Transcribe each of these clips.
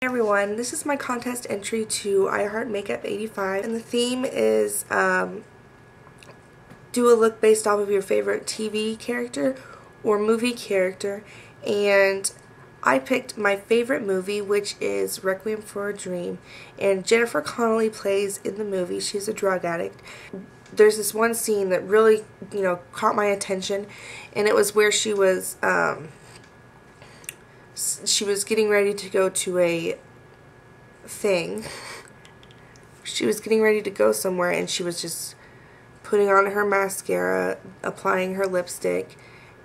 Hey everyone, this is my contest entry to iHeartMakeup85, and the theme is do a look based off of your favorite TV character or movie character, and I picked my favorite movie, which is Requiem for a Dream, and Jennifer Connelly plays in the movie. She's a drug addict. There's this one scene that really, caught my attention, and it was where she was getting ready to go to a thing. She was getting ready to go somewhere, and she was just putting on her mascara, applying her lipstick,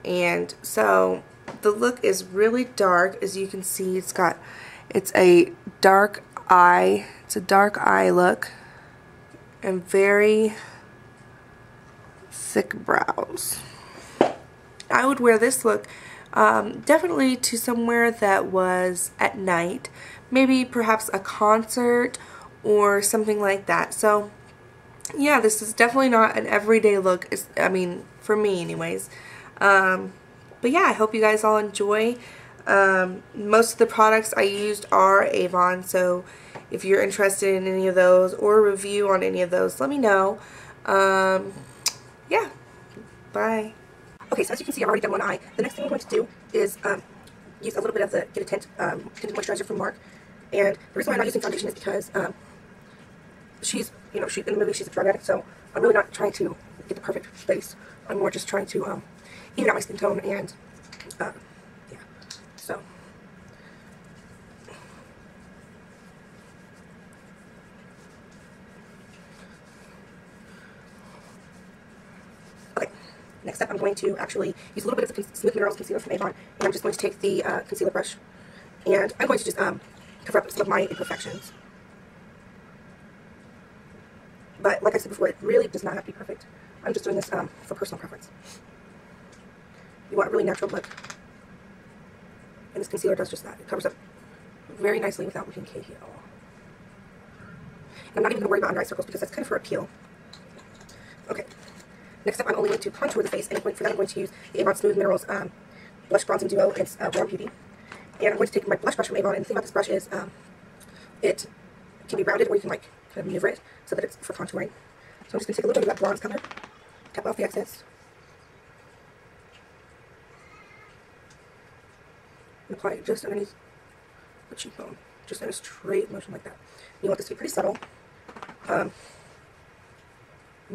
and so the look is really dark. As you can see, it's a dark eye. It's a dark eye look and very thick brows. I would wear this look definitely to somewhere that was at night, maybe perhaps a concert or something like that. So yeah, this is definitely not an everyday look, I mean, for me anyways. But yeah, I hope you guys all enjoy. Most of the products I used are Avon, so if you're interested in any of those or a review on any of those, let me know. Yeah, bye. Okay, so as you can see, I've already done one eye. The next thing I'm going to do is use a little bit of the Get a Tint tinted moisturizer from Mark. And the reason why I'm not using foundation is because she's in the movie, she's a drug addict, so I'm really not trying to get the perfect face. I'm more just trying to even out my skin tone, and yeah, so. Okay, next up I'm going to actually use a little bit of the Smooth Minerals Concealer from Avon, and I'm just going to take the concealer brush, and I'm going to just cover up some of my imperfections. But like I said before, it really does not have to be perfect. I'm just doing this for personal preference. You want a really natural look, and this concealer does just that. It covers up very nicely without looking cakey at all. And I'm not even going to worry about under eye circles because that's kind of for appeal. Okay, next up I'm only going to contour the face, and for that I'm going to use the Avon Smooth Minerals Blush Bronzing Duo. It's Warm Beauty. And I'm going to take my blush brush from Avon, and the thing about this brush is it can be rounded, or you can kind of maneuver it so that it's for contouring. So I'm just going to take a little bit of that bronze color, tap off the excess, and apply it just underneath the cheekbone, just in a straight motion like that. You want this to be pretty subtle, but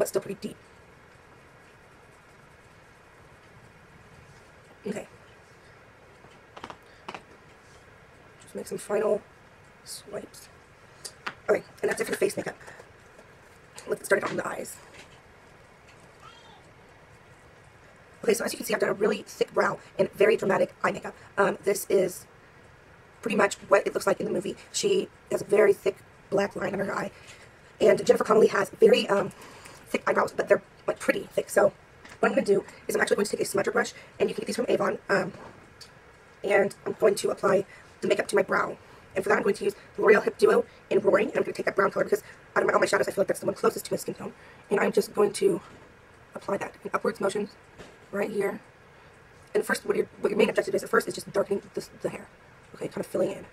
still pretty deep. Okay. Just make some final swipes. Okay, and that's it for the face makeup. Let's get started on the eyes. Okay, so as you can see, I've done a really thick brow and very dramatic eye makeup. This is pretty much what it looks like in the movie. She has a very thick black line under her eye. And Jennifer Connelly has very thick eyebrows, but they're pretty thick. So what I'm going to do is I'm actually going to take a smudger brush, and you can get these from Avon, and I'm going to apply the makeup to my brow. And for that I'm going to use the L'Oreal Hip Duo in Roaring, and I'm going to take that brown color because out of all my shadows I feel like that's the one closest to my skin tone. And I'm just going to apply that in upwards motions right here. And first, what your main objective is at first is just darkening the hair. Okay, kind of filling in.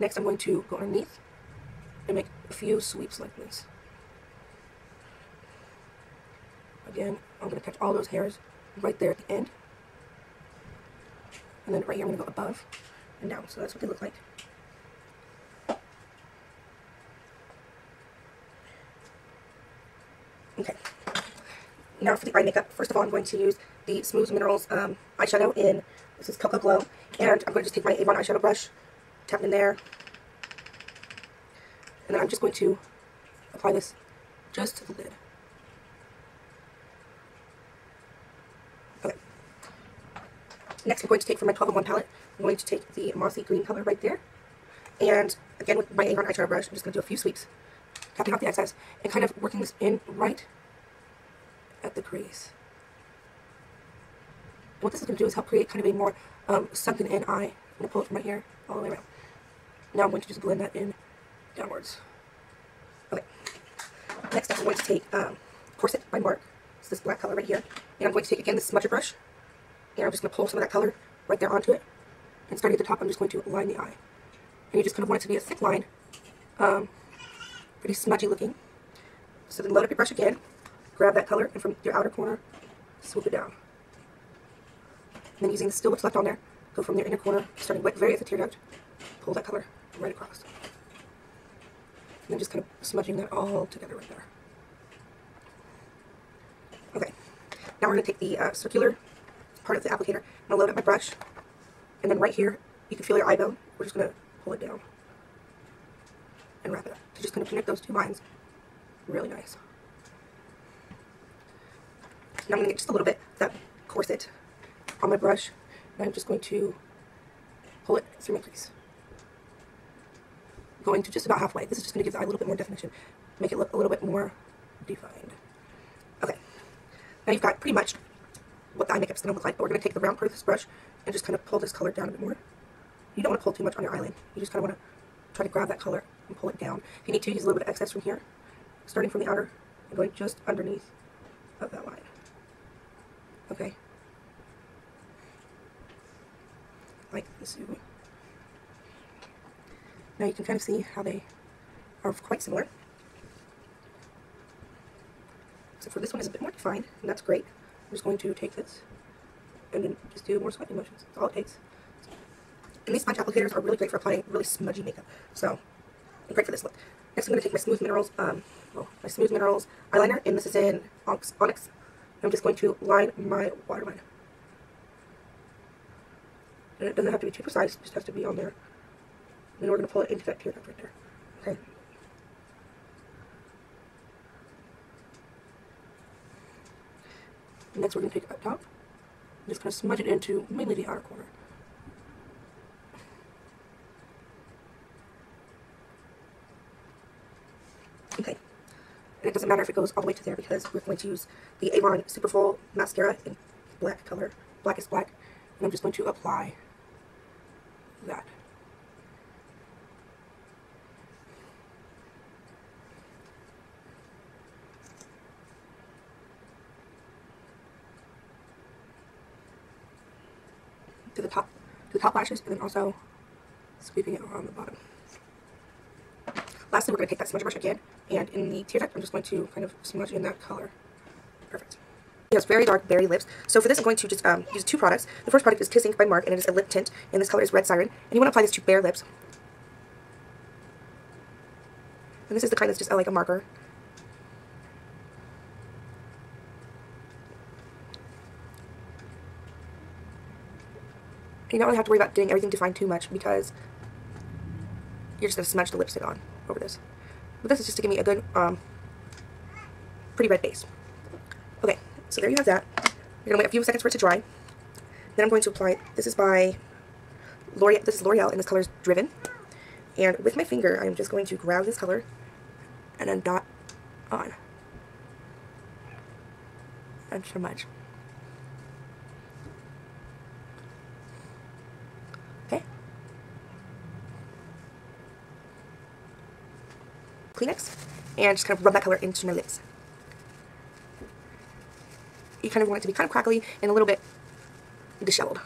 Next I'm going to go underneath and make a few sweeps like this. Again, I'm going to catch all those hairs right there at the end. And then right here I'm going to go above and down. So that's what they look like. Okay. Now for the eye makeup. First of all, I'm going to use the Smooth Minerals eyeshadow in, this is Cocoa Glow. And I'm going to just take my Avon eyeshadow brush, tap it in there. And then I'm just going to apply this just to the lid. Next, I'm going to take from my 12-in-1 palette, I'm going to take the mossy green color right there. And again, with my Avon eyeshadow brush, I'm just going to do a few sweeps, tapping off the excess, and kind of working this in right at the crease. And what this is going to do is help create kind of a more sunken-in eye. I'm going to pull it from right here all the way around. Now I'm going to just blend that in downwards. Okay. Next up, I'm going to take Corset by Mark. It's this black color right here. And I'm going to take, again, this smudger brush. And I'm just going to pull some of that color right there onto it. And starting at the top, I'm just going to line the eye. And you just kind of want it to be a thick line, pretty smudgy looking. So then load up your brush again, grab that color, and from your outer corner, swoop it down. And then using still what's left on there, go from your inner corner, starting very at the tear duct, pull that color right across. And then just kind of smudging that all together right there. Okay, now we're going to take the circular part of the applicator, and I'll load up my brush, and then right here, you can feel your eye bone. We're just going to pull it down and wrap it up to just kind of connect those two lines. Really nice. Now I'm going to get just a little bit of that corset on my brush, and I'm just going to pull it through my crease. Going to just about halfway. This is just going to give the eye a little bit more definition, make it look a little bit more defined. Okay, now you've got pretty much what the eye makeup's going to look like, but we're going to take the round part of this brush and just kind of pull this color down a bit more. You don't want to pull too much on your eyelid. You just kind of want to try to grab that color and pull it down. If you need to, use a little bit of excess from here, starting from the outer and going just underneath of that line. Okay. Like this. Now you can kind of see how they are quite similar. Except for this one is a bit more defined, and that's great. I'm just going to take this and then just do more swiping motions. That's all it takes. And these sponge applicators are really great for applying really smudgy makeup. So, great for this look. Next I'm going to take my Smooth Minerals, eyeliner, and this is in Onyx. I'm just going to line my waterline. And it doesn't have to be too precise, it just has to be on there. And then we're going to pull it into that tear duct right there. Okay. And next we're going to take it up top and just kind of smudge it into mainly the outer corner. Okay. And it doesn't matter if it goes all the way to there because we're going to use the Avon Super Full Mascara in black color, Blackest Black. And I'm just going to apply that. To the top lashes, and then also sweeping it on the bottom. Lastly, we're going to take that smudge brush again, and in the tear duct, I'm just going to kind of smudge in that color. Perfect. He has very dark berry lips, so for this I'm going to just use two products. The first product is Kiss Ink by Mark, and it is a lip tint, and this color is Red Siren. And you want to apply this to bare lips. And this is the kind that's just like a marker. You don't really have to worry about getting everything defined too much because you're just going to smudge the lipstick on over this. But this is just to give me a good, pretty red base. Okay, so there you have that. You're going to wait a few seconds for it to dry. Then I'm going to apply, this is by L'Oreal, this is L'Oreal, and this color is Driven. And with my finger, I'm just going to grab this color and then dot on. Not so much. Okay. Kleenex, and just kind of rub that color into my lips. You kind of want it to be kind of crackly and a little bit disheveled.